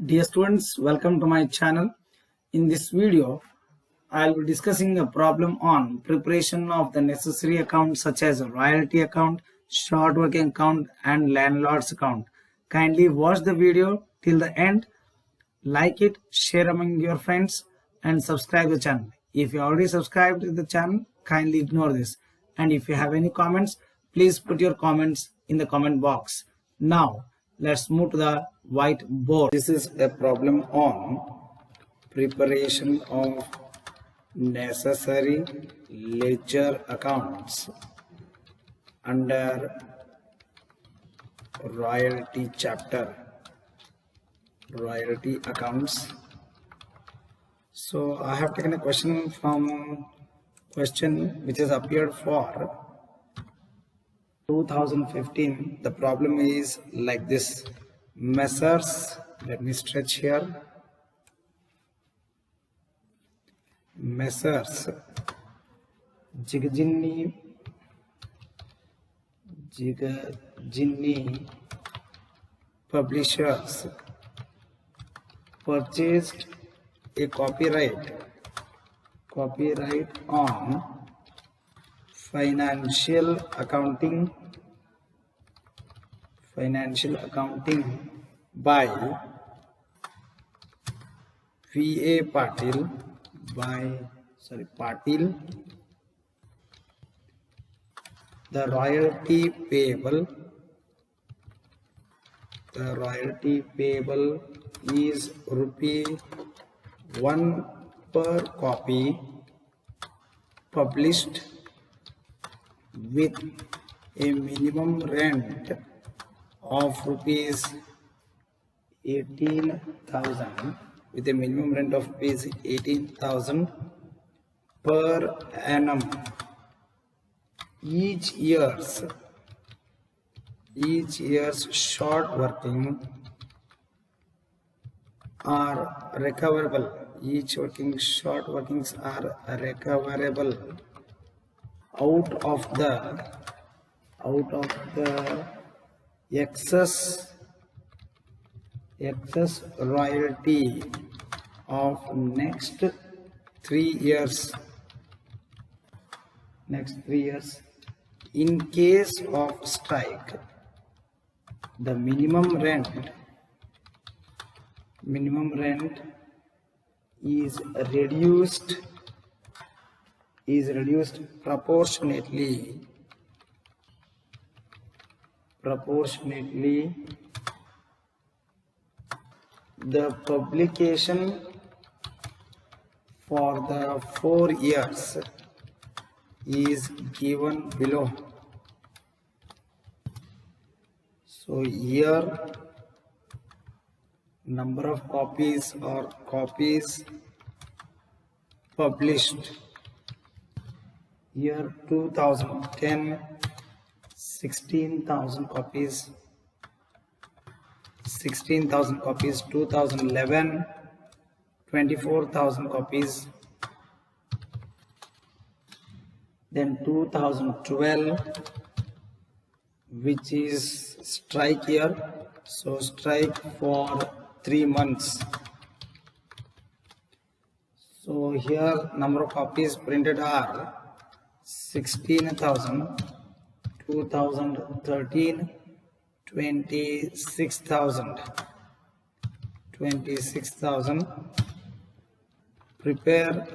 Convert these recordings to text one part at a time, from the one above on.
Dear students, welcome to my channel. In this video, I will be discussing a problem on preparation of the necessary accounts such as a royalty account, short working account and landlord's account. Kindly watch the video till the end, like it, share among your friends and subscribe the channel. If you already subscribed to the channel, kindly ignore this. And if you have any comments, please put your comments in the comment box. Now, let's move to the whiteboard. This is a problem on preparation of necessary ledger accounts under royalty chapter, royalty accounts. So I have taken a question which has appeared for 2015. The problem is like this. Messrs, let me stretch here. Messrs Jigjinni publishers purchased a copyright on financial accounting by V.A. Patil. The royalty payable is ₹1 per copy published with a minimum rent of ₹18,000 per annum. Each year's short working are recoverable. Short workings are recoverable out of the excess royalty of next 3 years. In case of strike, the minimum rent is reduced proportionately the publication for the 4 years is given below. So here number of copies or copies published. Year 2010, 16,000 copies. 2011, 24,000 copies. Then 2012, which is strike year, so strike for 3 months. So here number of copies printed are 16,000, 2013, 26,000. Prepare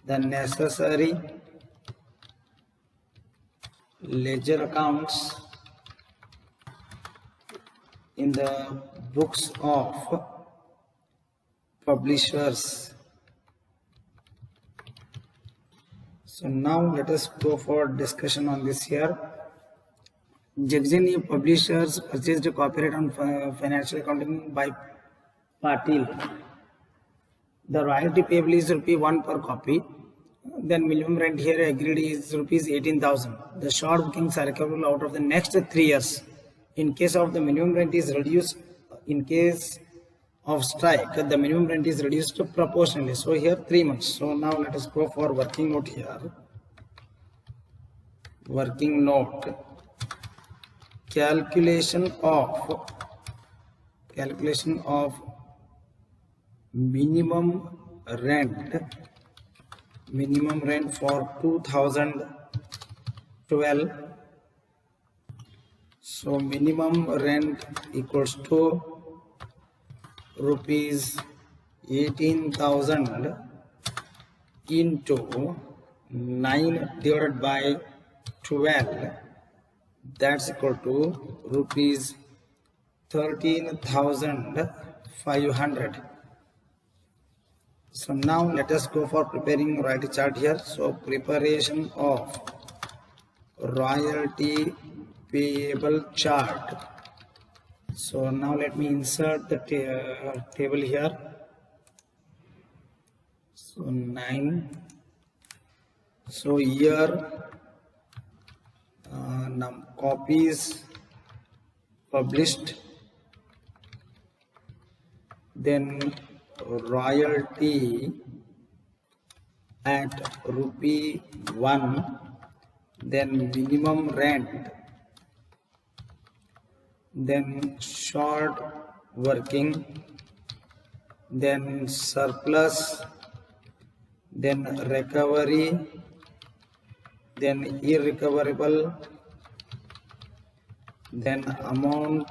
the necessary ledger accounts in the books of publishers. So now let us go for discussion on this here. Jigjinni publishers purchased a copyright on financial accounting by Patil. The royalty payable is ₹1 per copy. Then minimum rent here agreed is ₹18,000. The short bookings are recoverable out of the next 3 years. In case of the minimum rent is reduced, in case of strike, the minimum rent is reduced proportionally. So here 3 months. So now let us go for working note here. Working note. Calculation of calculation of minimum rent for 2012. So minimum rent equals to rupees 18,000 into 9 divided by 12, that's equal to rupees 13,500. So now let us go for preparing royalty chart here. So preparation of royalty payable chart. So now let me insert the table here. So 9. So here copies published, then royalty at ₹1, then minimum rent, then short working, then surplus, then recovery, then irrecoverable, then amount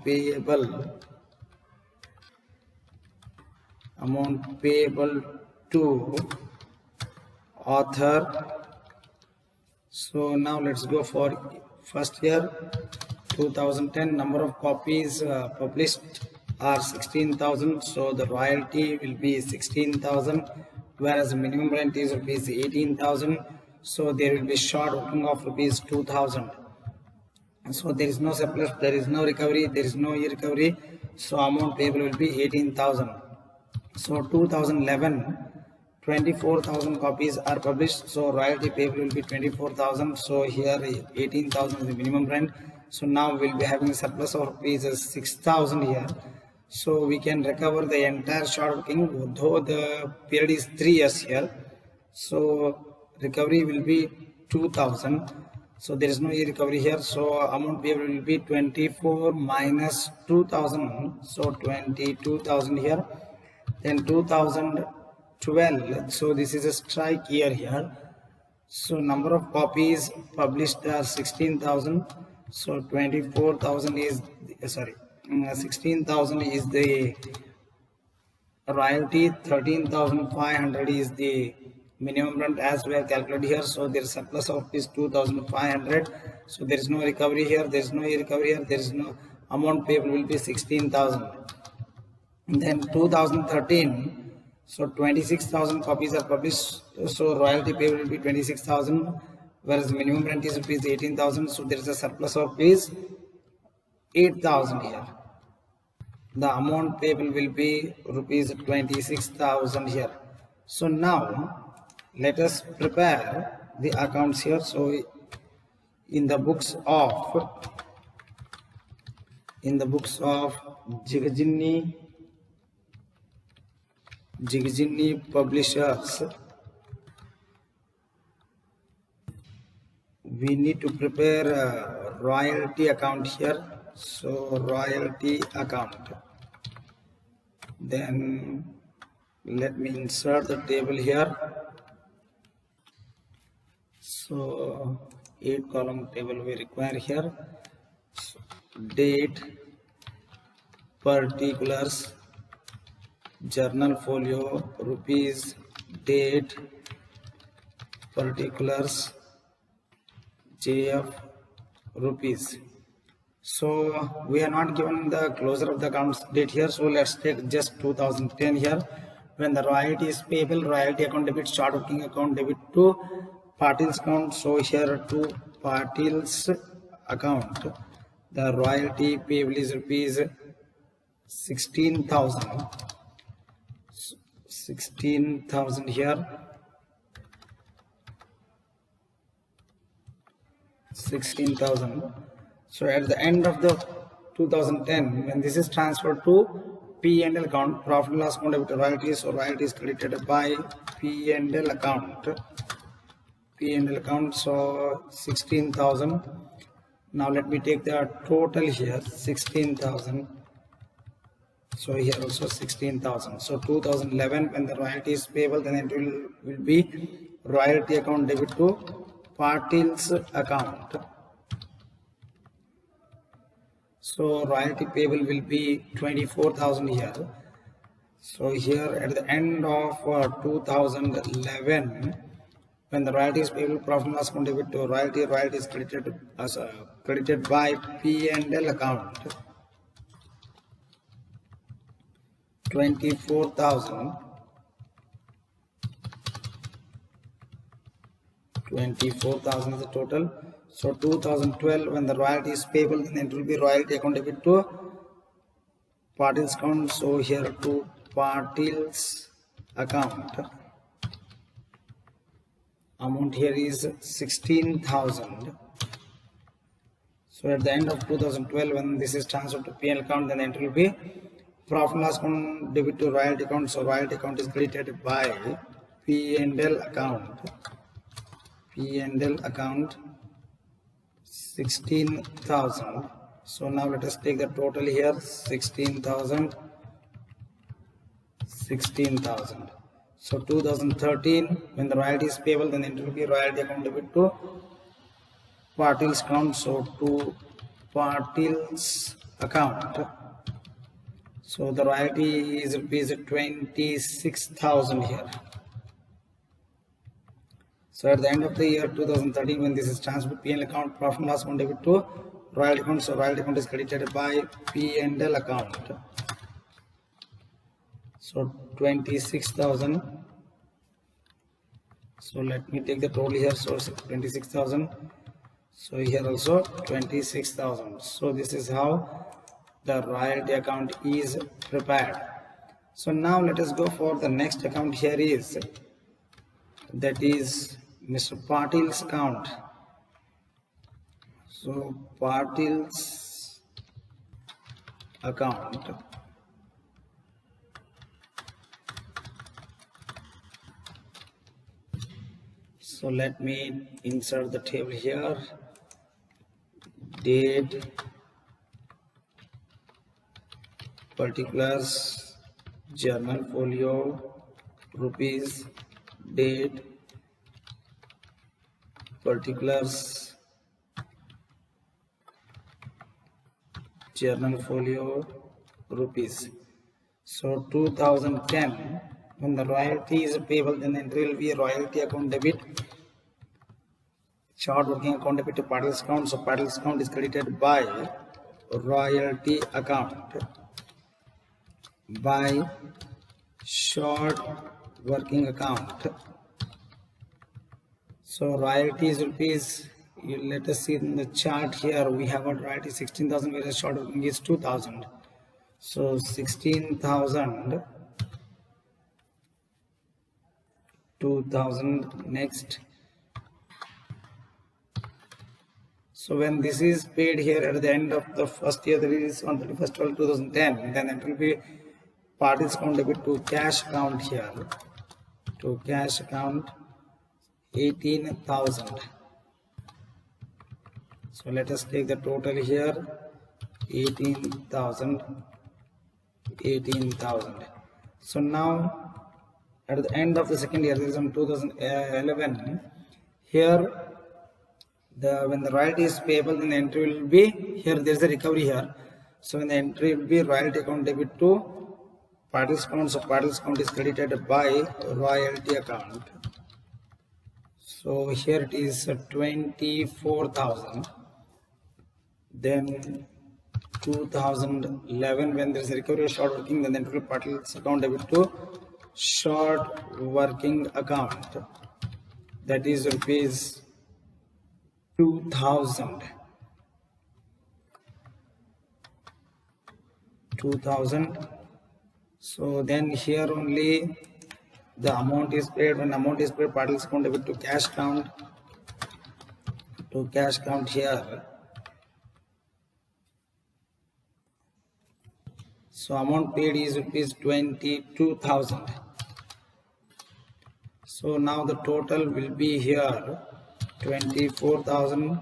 payable to author. So now let's go for first year 2010. Number of copies published are 16,000, so the royalty will be 16,000, whereas the minimum rent is rupees 18,000, so there will be short working of rupees 2,000. So there is no surplus, there is no recovery, there is no recovery, so amount payable will be 18,000. So 2011, 24,000 copies are published, so royalty payable will be 24,000. So here 18,000 is the minimum rent. So now we'll be having a surplus of rupees 6,000 here. So we can recover the entire short working, though the period is 3 years here. So recovery will be 2,000. So there is no recovery here. So amount payable will be 24 minus 2,000. So 22,000 here. Then 2012. So this is a strike year here. So number of copies published are 16,000. So 24,000 is 16,000 is the royalty, 13,500 is the minimum rent as we have calculated here. So there is surplus of this 2,500. So there is no recovery here, there is no recovery here, there is no amount payable will be 16,000. Then 2013, so 26,000 copies are published, so royalty payable will be 26,000, whereas the minimum rent is rupees 18,000. So there is a surplus of rupees 8,000 here. The amount payable will be rupees 26,000 here. So now let us prepare the accounts here. So in the books of Jigajinni Publishers, we need to prepare a royalty account here. So royalty account, then let me insert the table here. So 8 column table we require here. So, date, particulars, journal folio, rupees, date, particulars, JF, rupees. So we are not given the closure of the accounts date here, so let's take just 2010 here. When the royalty is payable, royalty account debit, short working account debit to Patil's account. So here to Patil's account, the royalty payable is rupees 16,000. 16,000 here. 16,000. So at the end of the 2010, when this is transferred to P&L account, profit and loss account debit royalties, so royalty is credited by P&L account. P&L account, so 16,000, Now let me take the total here, 16,000. So here also 16,000. So 2011, when the royalty is payable, then it will be royalty account debit to Patil's account. So royalty payable will be 24,000 here. So here at the end of 2011, when the royalty is payable, profit and loss account debit to royalty, royalty is credited as credited by P&L account. 24,000. 24,000 is the total. So 2012, when the royalty is payable, then it will be royalty account debit to Patil's account. So here to Patil's account. Amount here is 16,000. So at the end of 2012, when this is transferred to P&L account, then it will be profit and loss account debit to royalty account. So royalty account is credited by P&L account. P&L account 16,000. So now let us take the total here, 16,000. 16,000. So 2013, when the royalty is payable, then it will be royalty account debit to Patil's account. So to Patil's account. So the royalty is rupees 26,000 here. So at the end of the year 2013, when this is transferred to P&L account, profit and loss account debit to royalty account. So royalty account is credited by P&L account. So 26,000. So let me take the total here. So 26,000. So here also 26,000. So this is how the royalty account is prepared. So now let us go for the next account here is, that is Mr. Patil's account. So Patil's account. So let me insert the table here. Date, particulars, journal folio, rupees, date, particulars, journal folio, rupees. So 2010, when the royalty is payable, then entry will be a royalty account debit, short working account debit to Patil's account. So Patil's account is credited by royalty account by short working account. So royalty is rupees, let us see in the chart here, we have a royalty 16,000, whereas short working is 2,000. So 16,000, 2,000 next. So when this is paid here at the end of the first year, that is on 31st of 2010, then it will be Patil's account debit to cash account here, to cash account 18,000. So let us take the total here, 18,000, 18,000. So now at the end of the second year, that is on 2011, here when the royalty is payable, then the entry will be here, there is a recovery here. So when the entry will be royalty account debit to Patil's account. So Patil's account is credited by royalty account. So here it is 24,000. Then 2011, when there is a recovery of short working, then the entry will Patil's account debit to short working account. That is rupees 2,000. 2,000. So then here only the amount is paid. When amount is paid, Patil's account debit to cash account. To cash account here. So amount paid is rupees 22,000. So now the total will be here 24,000,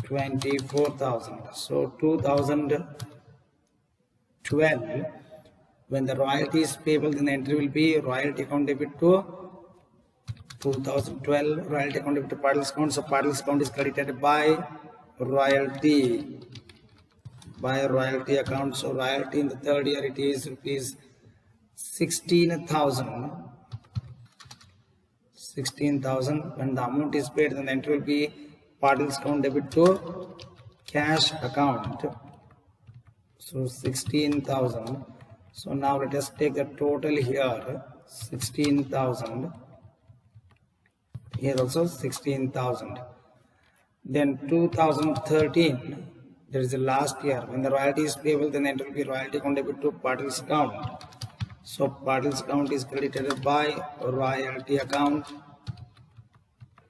24,000. So 2012, when the royalty is payable, then the entry will be royalty account debit to 2012, royalty account debit to partner's account. So partner's account is credited by royalty account. So royalty in the third year it is rupees 16,000. When the amount is paid, then the entry will be partner's account debit to cash account. So 16,000. So now let us take the total here, 16,000. Here also 16,000. Then 2013, there is the last year. When the royalty is payable, then it will be royalty account debit to partner's account. So partner's account is credited by royalty account.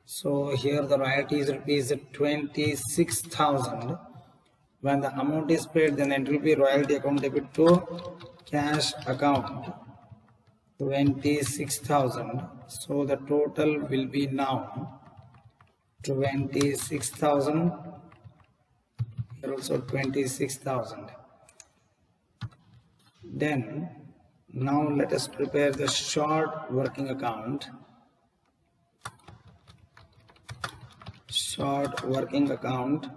So here the royalty is rupees 26,000. When the amount is paid, then it will be royalty account debit to cash account, 26,000. So the total will be now 26,000. Here also 26,000. Then now let us prepare the short working account. Short working account.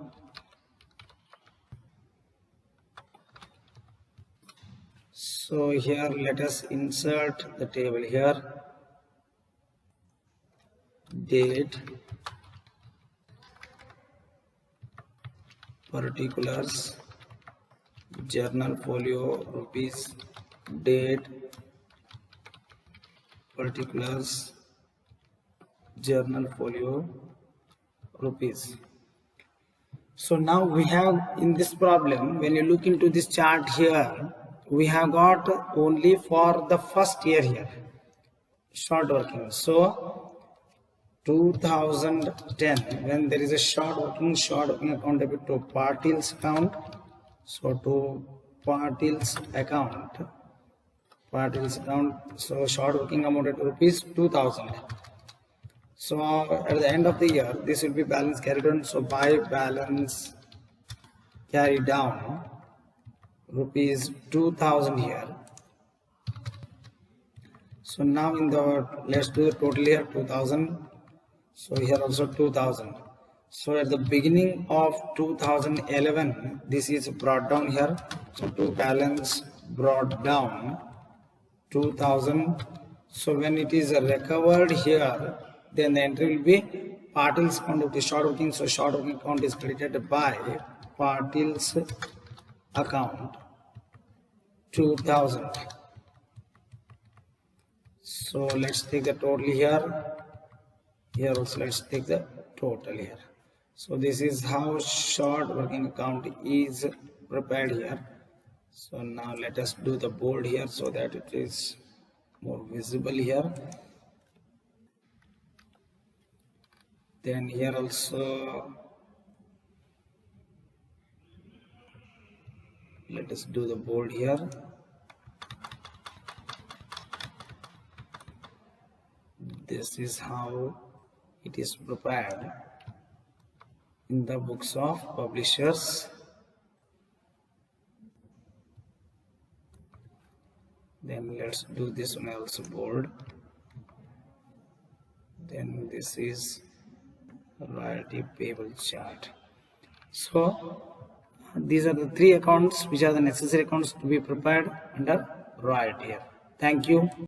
So here let us insert the table here. Date, particulars, journal folio, rupees, date, particulars, journal folio, rupees. So now we have in this problem, when you look into this chart here, we have got only for the first year here short working. So 2010, when there is a short working account debit to partner's account. So to partner's account, so short working amount at rupees 2,000. So at the end of the year, this will be balance carried on. So by balance carried down, rupees 2,000 here. So now in the, let's do the total here, 2,000. So here also 2,000. So at the beginning of 2011, this is brought down here. So to balance brought down 2,000. So when it is recovered here, then the entry will be partner's account of the short working. So short working account is credited by partner's account, 2,000. So let's take the total here. Here also let's take the total here. So this is how short working account is prepared here. So now let us do the bold here so that it is more visible here. Then here also let us do the bold here. This is how it is prepared in the books of publishers. Then let's do this one also bold. Then this is royalty payable chart. So these are the three accounts which are the necessary accounts to be prepared under royalty here. Thank you.